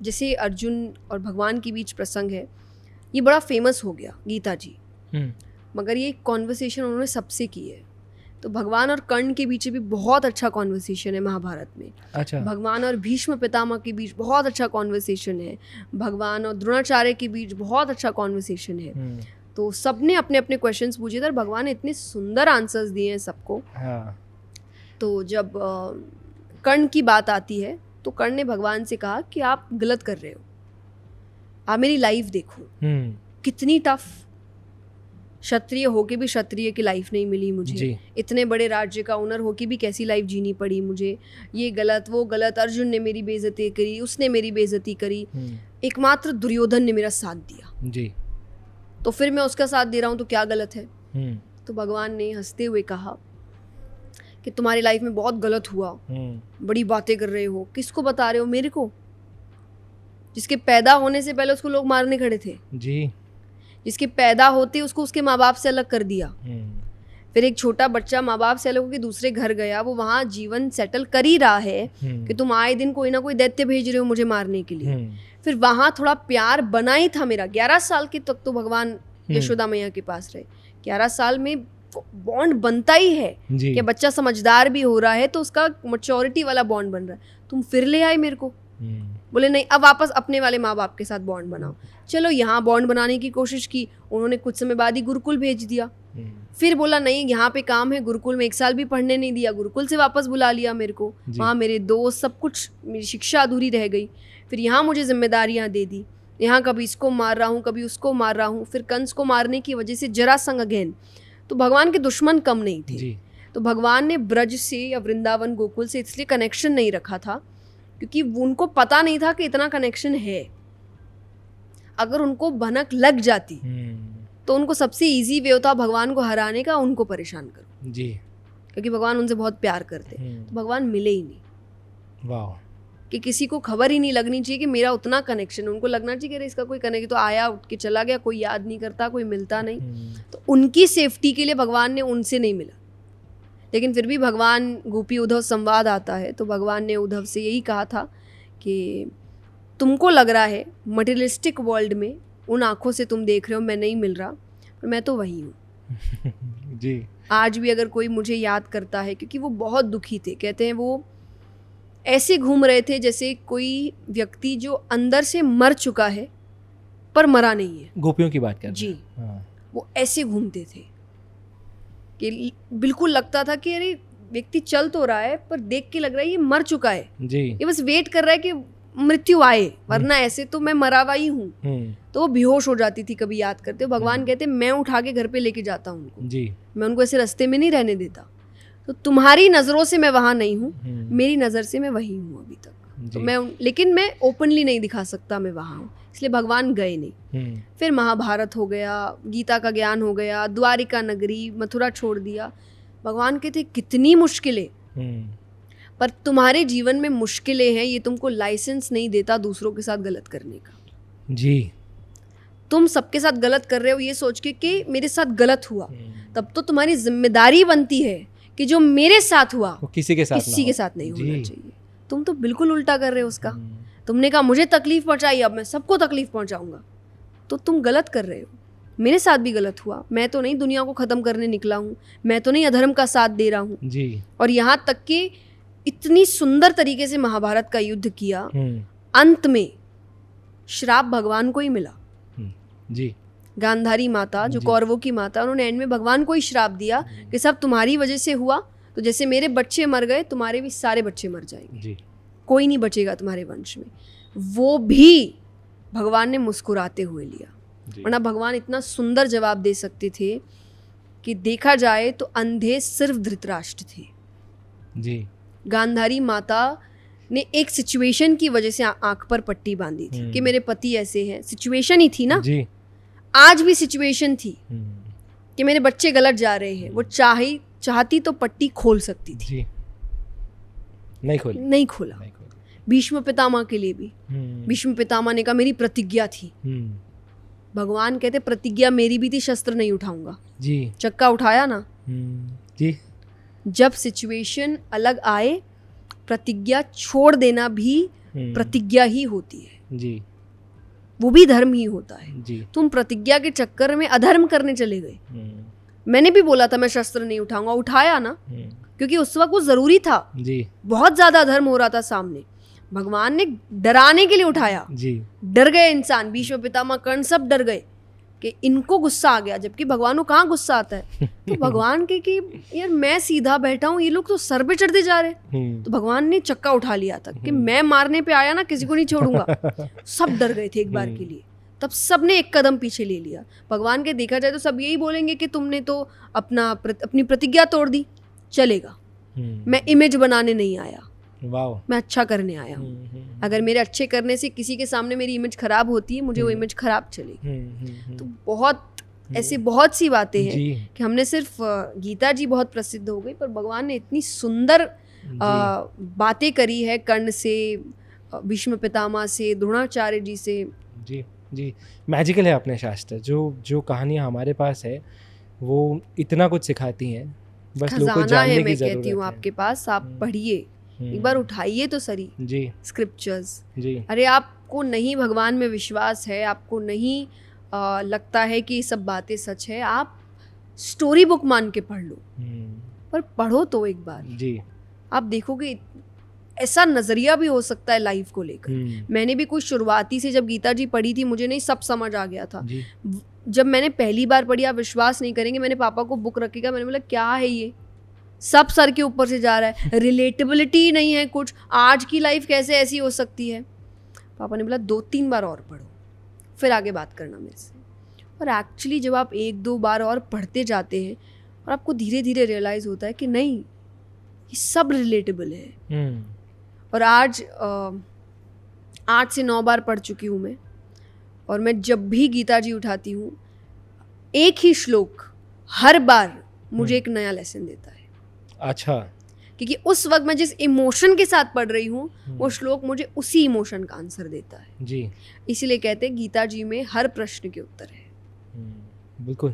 जैसे अर्जुन और भगवान के बीच प्रसंग है, ये बड़ा फेमस हो गया गीता जी, मगर ये कॉन्वर्सेशन उन्होंने सबसे की है। तो भगवान और कर्ण के बीच भी बहुत अच्छा कॉन्वर्सेशन है महाभारत में। अच्छा। भगवान और भीष्म पितामह के बीच बहुत अच्छा कॉन्वर्सेशन है। भगवान और द्रोणाचार्य के बीच बहुत अच्छा कॉन्वर्सेशन है। तो सबने अपने अपने क्वेश्चंस पूछे थे और भगवान ने इतने सुंदर आंसर्स दिए हैं सबको। हाँ। तो जब कर्ण की बात आती है तो कर्ण ने भगवान से कहा कि आप गलत कर रहे हो, आप मेरी लाइफ देखो, कितनी टफ, क्षत्रिय होके भी क्षत्रिय की लाइफ नहीं मिली मुझे, इतने बड़े राज्य का ओनर होके भी कैसी लाइफ जीनी पड़ी मुझे, ये गलत वो गलत, अर्जुन ने मेरी बेइज्जती करी, उसने मेरी बेइज्जती करी, एकमात्र दुर्योधन ने मेरा साथ दिया जी, तो फिर मैं उसका साथ दे रहा हूँ तो क्या गलत है। तो भगवान ने हंसते हुए कहा कि तुम्हारी लाइफ में बहुत गलत हुआ, बड़ी बातें कर रहे हो, किसको बता रहे हो, मेरे को, जिसके पैदा होने से पहले उसको लोग मारने खड़े थे जी, जिसके पैदा होते उसको उसके माँ बाप से अलग कर दिया, फिर एक छोटा बच्चा माँ बाप से अलग होकर दूसरे घर गया, वो वहाँ जीवन सेटल कर ही रहा है कि तुम आए दिन कोई ना कोई दैत्य भेज रहे हो मुझे मारने के लिए। फिर वहाँ थोड़ा प्यार बना ही था मेरा, 11 साल के तक तो भगवान यशोदा मैया के पास रहे, 11 साल में बॉन्ड बनता ही है कि बच्चा समझदार भी हो रहा है तो उसका मैच्योरिटी वाला बॉन्ड बन रहा है। तुम फिर ले आए मेरे को, बोले नहीं अब वापस अपने वाले माँ बाप के साथ बॉन्ड बनाओ। चलो यहाँ बॉन्ड बनाने की कोशिश की, उन्होंने कुछ समय बाद ही गुरुकुल भेज दिया, फिर बोला नहीं यहाँ पे काम है, गुरुकुल में 1 साल भी पढ़ने नहीं दिया, गुरुकुल से वापस बुला लिया मेरे को, वहाँ मेरे दोस्त सब कुछ, मेरी शिक्षा अधूरी रह गई, फिर यहाँ मुझे जिम्मेदारियाँ दे दी, यहाँ कभी इसको मार रहा हूँ कभी उसको मार रहा हूँ, फिर कंस को मारने की वजह से जरासंध अगेन, तो भगवान के दुश्मन कम नहीं थे। तो भगवान ने ब्रज से या वृंदावन गोकुल से इसलिए कनेक्शन नहीं रखा था क्योंकि उनको पता नहीं था कि इतना कनेक्शन है। अगर उनको भनक लग जाती तो उनको सबसे इजी वे होता भगवान को हराने का, उनको परेशान करो जी, क्योंकि भगवान उनसे बहुत प्यार करते। तो भगवान मिले ही नहीं। वाह। कि किसी को खबर ही नहीं लगनी चाहिए कि मेरा उतना कनेक्शन, उनको लगना चाहिए कि इसका कोई कनेक्शन, तो आया उठ के चला गया, कोई याद नहीं करता, कोई मिलता नहीं। तो उनकी सेफ्टी के लिए भगवान ने उनसे नहीं मिला, लेकिन फिर भी भगवान गोपी उद्धव संवाद आता है तो भगवान ने उद्धव से यही कहा था कि तुमको लग रहा है मटेरियलिस्टिक वर्ल्ड में उन आँखों से तुम देख रहे हो मैं नहीं मिल रहा, पर मैं तो वही हूँ जी। आज भी अगर कोई मुझे याद करता है, क्योंकि वो बहुत दुखी थे, कहते हैं वो ऐसे घूम रहे थे जैसे कोई व्यक्ति जो अंदर से मर चुका है पर मरा नहीं है। गोपियों की बात कर जी हाँ। वो ऐसे घूमते थे कि बिल्कुल लगता था कि अरे व्यक्ति चल तो रहा है पर देख के लग रहा है ये मर चुका है जी, ये बस वेट कर रहा है कि मृत्यु आए, वरना ऐसे तो मैं मरा हुआ ही हूँ। तो वो बेहोश हो जाती थी कभी याद करते। भगवान कहते मैं उठा के घर पे लेके जाता हूँ उनको जी, मैं उनको ऐसे रास्ते में नहीं रहने देता। तो तुम्हारी नज़रों से मैं वहाँ नहीं हूँ, मेरी नज़र से मैं वही हूँ अभी तक। तो मैं, लेकिन मैं ओपनली नहीं दिखा सकता मैं वहाँ हूँ, इसलिए भगवान गए नहीं। फिर महाभारत हो गया, गीता का ज्ञान हो गया, द्वारिका नगरी, मथुरा छोड़ दिया। भगवान कहते कितनी मुश्किलें, पर तुम्हारे जीवन में मुश्किलें हैं, ये तुमको लाइसेंस नहीं देता दूसरों के साथ गलत करने का जी। तुम सबके साथ गलत कर रहे हो ये सोच के कि मेरे साथ गलत हुआ, तब तो तुम्हारी जिम्मेदारी बनती है कि जो मेरे साथ हुआ वो किसी के साथ नहीं होना चाहिए। तुम तो बिल्कुल उल्टा कर रहे हो उसका। तुमने कहा मुझे तकलीफ पहुंचाई, अब मैं सबको तकलीफ पहुंचाऊंगा, तो तुम गलत कर रहे हो। मेरे साथ भी गलत हुआ, मैं तो नहीं दुनिया को ख़त्म करने निकला हूँ, मैं तो नहीं अधर्म का साथ दे रहा हूँ जी। और यहाँ तक कि इतनी सुंदर तरीके से महाभारत का युद्ध किया, अंत में श्राप भगवान को ही मिला जी। गांधारी माता जो कौरवों की माता, उन्होंने एंड में भगवान को ही श्राप दिया कि सब तुम्हारी वजह से हुआ, तो जैसे मेरे बच्चे मर गए तुम्हारे भी सारे बच्चे मर जाएंगे जी। कोई नहीं बचेगा तुम्हारे वंश में। वो भी भगवान ने मुस्कुराते हुए लिया, वरना भगवान इतना सुंदर जवाब दे सकते थे कि देखा जाए तो अंधे सिर्फ धृतराष्ट्र थे जी। गांधारी माता ने एक सिचुएशन की वजह से आंख पर पट्टी बांधी थी कि मेरे पति ऐसे हैं, सिचुएशन ही थी ना जी। आज भी सिचुएशन थी कि मेरे बच्चे गलत जा रहे हैं, वो चाहती तो पट्टी खोल सकती थी जी। नहीं खोला। भीष्म पितामह के लिए भी भीष्म पितामह ने कहा मेरी प्रतिज्ञा थी। भगवान कहते प्रतिज्ञा मेरी भी थी, शस्त्र नहीं उठाऊंगा जी। चक्का उठाया ना जी। जब सिचुएशन अलग आए, प्रतिज्ञा छोड़ देना भी प्रतिज्ञा ही होती है जी, वो भी धर्म ही होता है। जी। तुम प्रतिज्ञा के चक्कर में अधर्म करने चले गए। मैंने भी बोला था मैं शस्त्र नहीं उठाऊंगा, उठाया ना, क्योंकि उस वक्त वो जरूरी था जी, बहुत ज्यादा अधर्म हो रहा था सामने। भगवान ने डराने के लिए उठाया जी। डर गए इंसान, भीष्म पितामह कर्ण सब डर गए कि इनको गुस्सा आ गया, जबकि भगवान को कहाँ गुस्सा आता है। तो भगवान के कि यार मैं सीधा बैठा हूँ, ये लोग तो सर पे चढ़ते जा रहे। तो भगवान ने चक्का उठा लिया था कि मैं मारने पे आया ना, किसी को नहीं छोड़ूंगा। सब डर गए थे एक बार के लिए, तब सबने एक कदम पीछे ले लिया। भगवान के देखा जाए तो सब यही बोलेंगे कि तुमने तो अपनी प्रतिज्ञा तोड़ दी, चलेगा, मैं इमेज बनाने नहीं आया, मैं अच्छा करने आया हूँ। अगर मेरे अच्छे करने से किसी के सामने मेरी इमेज खराब होती है, मुझे वो इमेज खराब चलेगी। तो बहुत ऐसी बहुत सी बातें हैं कि हमने सिर्फ गीता जी बहुत प्रसिद्ध हो गई, पर भगवान ने इतनी सुंदर बातें करी है कर्ण से, भीष्म पितामह से, द्रोणाचार्य जी से। जी जी, मैजिकल है अपने शास्त्र। जो कहानियाँ हमारे पास है वो इतना कुछ सिखाती हैं, बस लोगों को जानने की जरूरत है। मैं कहती हूँ आपके पास, आप पढ़िए, एक बार उठाइए तो सही जी स्क्रिप्चर्स जी। अरे आपको नहीं भगवान में विश्वास है, आपको नहीं लगता है कि ये सब बातें सच है, आप स्टोरी बुक मान के पढ़ लो, पर पढ़ो तो एक बार जी। आप देखोगे ऐसा नज़रिया भी हो सकता है लाइफ को लेकर। मैंने भी कुछ शुरुआती से जब गीता जी पढ़ी थी, मुझे नहीं सब समझ आ गया था। जब मैंने पहली बार पढ़ी, आप विश्वास नहीं करेंगे, मैंने पापा को बुक रखेगा, मैंने बोला क्या है ये, सब सर के ऊपर से जा रहा है, रिलेटेबिलिटी नहीं है कुछ, आज की लाइफ कैसे ऐसी हो सकती है। पापा ने बोला 2-3 बार और पढ़ो, फिर आगे बात करना मेरे से। और एक्चुअली जब आप 1-2 बार और पढ़ते जाते हैं और आपको धीरे धीरे रियलाइज़ होता है कि नहीं, ये सब रिलेटेबल है। और आज 8 से 9 बार पढ़ चुकी हूँ मैं, और मैं जब भी गीता जी उठाती हूँ, एक ही श्लोक हर बार मुझे एक नया लेसन देता है। अच्छा। क्योंकि उस वक्त मैं जिस इमोशन के साथ पढ़ रही हूँ, वो श्लोक मुझे उसी इमोशन का आंसर देता है जी। इसीलिए कहते हैं गीता जी में हर प्रश्न के उत्तर है। बिल्कुल।